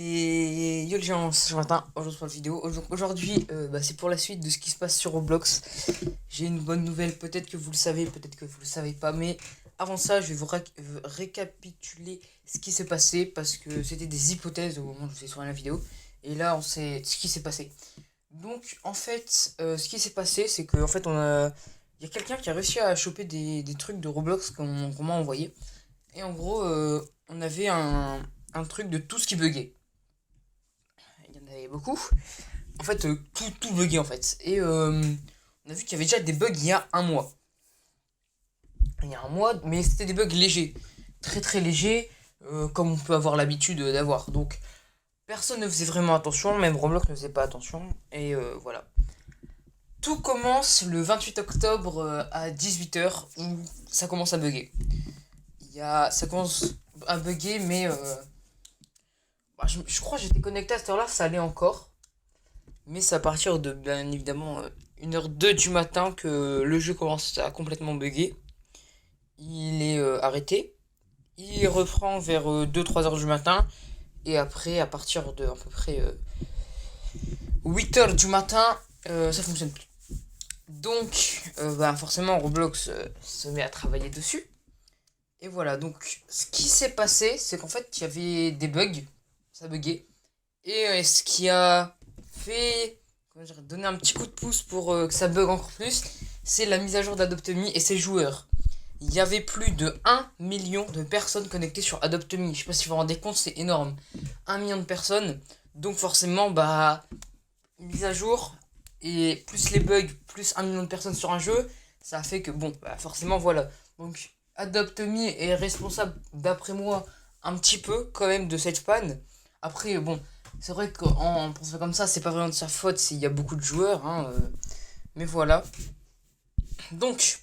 Et yo les gens, ce matin, aujourd'hui pour la vidéo. Aujourd'hui, c'est pour la suite de ce qui se passe sur Roblox. J'ai une bonne nouvelle, peut-être que vous le savez, peut-être que vous le savez pas. Mais avant ça, je vais vous récapituler ce qui s'est passé. Parce que c'était des hypothèses au moment où je vous ai tourné la vidéo. Et là, on sait ce qui s'est passé. Donc, en fait, ce qui s'est passé, c'est que en fait, il y a quelqu'un qui a réussi à choper des trucs de Roblox qu'on m'a envoyé. Et en gros, on avait un truc de tout ce qui buguait. Il y en avait beaucoup. En fait, tout buguait en fait. Et on a vu qu'il y avait déjà des bugs il y a un mois. Il y a un mois, mais c'était des bugs légers. Très très légers, comme on peut avoir l'habitude d'avoir. Donc, personne ne faisait vraiment attention, même Roblox ne faisait pas attention. Et voilà. Tout commence le 28 octobre à 18 h où ça commence à bugger. Ça commence à bugger, mais je crois que j'étais connecté à cette heure-là, ça allait encore. Mais c'est à partir de, bien évidemment, 1h02 du matin que le jeu commence à complètement bugger. Il est arrêté. Il reprend vers 2-3 heures du matin. Et après, à partir de à peu près 8 heures du matin, ça fonctionne plus. Donc, forcément, Roblox se met à travailler dessus. Et voilà, donc ce qui s'est passé, c'est qu'en fait, il y avait des bugs, ça buguait. Et ce qui a fait, comment dire, donner un petit coup de pouce pour que ça bug encore plus, c'est la mise à jour d'Adopt.me et ses joueurs. Il y avait plus de 1 million de personnes connectées sur Adopt.me. Je sais pas si vous vous rendez compte, c'est énorme. 1 million de personnes. Donc forcément, mise à jour et plus les bugs, plus 1 million de personnes sur un jeu, ça a fait que forcément voilà. Donc Adopt.me est responsable, d'après moi, un petit peu quand même de cette panne. Après, c'est vrai qu'en pensant comme ça, c'est pas vraiment de sa faute s'il y a beaucoup de joueurs, hein, mais voilà. Donc,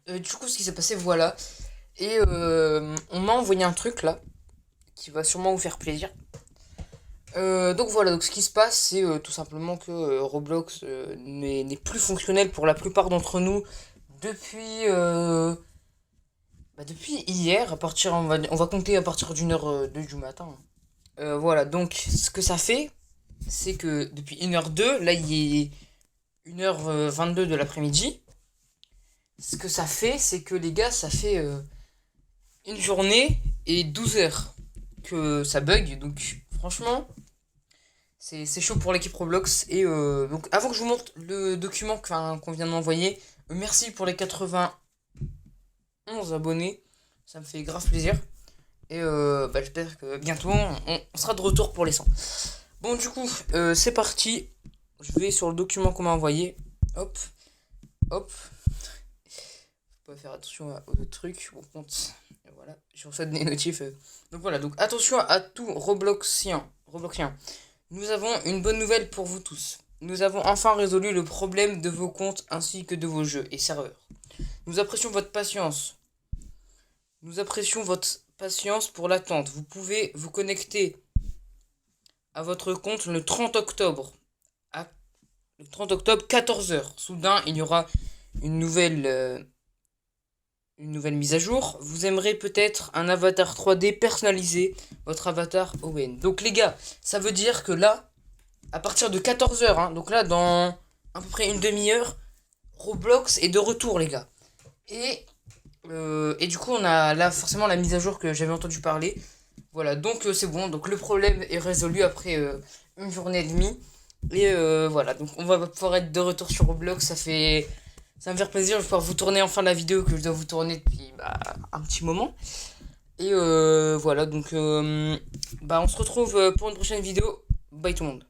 du coup, ce qui s'est passé, voilà. Et on m'a envoyé un truc là, qui va sûrement vous faire plaisir. Donc voilà, donc ce qui se passe, c'est tout simplement que Roblox n'est plus fonctionnel pour la plupart d'entre nous depuis, depuis hier, on va compter à partir d'1h02 du matin. Voilà, donc ce que ça fait, c'est que depuis 1h02, là il est 1h22 de l'après-midi. Ce que ça fait, c'est que les gars, ça fait une journée et 12 heures que ça bug. Donc franchement, c'est chaud pour l'équipe Roblox. Et donc avant que je vous montre le document qu'on vient de m'envoyer, merci pour les 91 abonnés. Ça me fait grave plaisir. Et j'espère que bientôt on sera de retour pour les 100. Bon, du coup, c'est parti. Je vais sur le document qu'on m'a envoyé. Hop, hop. Faut pas faire attention aux trucs. Bon, compte. Voilà, je reçois des notifs. Donc voilà, donc attention à tout Robloxien. Nous avons une bonne nouvelle pour vous tous. Nous avons enfin résolu le problème de vos comptes ainsi que de vos jeux et serveurs. Nous apprécions votre patience. Pour l'attente. Vous pouvez vous connecter à votre compte le 30 octobre. Le 30 octobre, 14 heures. Soudain, il y aura une nouvelle mise à jour. Vous aimerez peut-être un avatar 3D personnalisé, votre avatar Owen. Donc les gars, ça veut dire que là, à partir de 14 heures, hein, donc là, dans à peu près une demi-heure, Roblox est de retour, les gars. Et du coup, on a là forcément la mise à jour que j'avais entendu parler. Voilà, donc c'est bon. Donc le problème est résolu après une journée et demie. Et voilà, donc on va pouvoir être de retour sur Roblox. Ça va me faire plaisir de pouvoir vous tourner enfin la vidéo que je dois vous tourner depuis un petit moment. Et voilà, donc on se retrouve pour une prochaine vidéo. Bye tout le monde.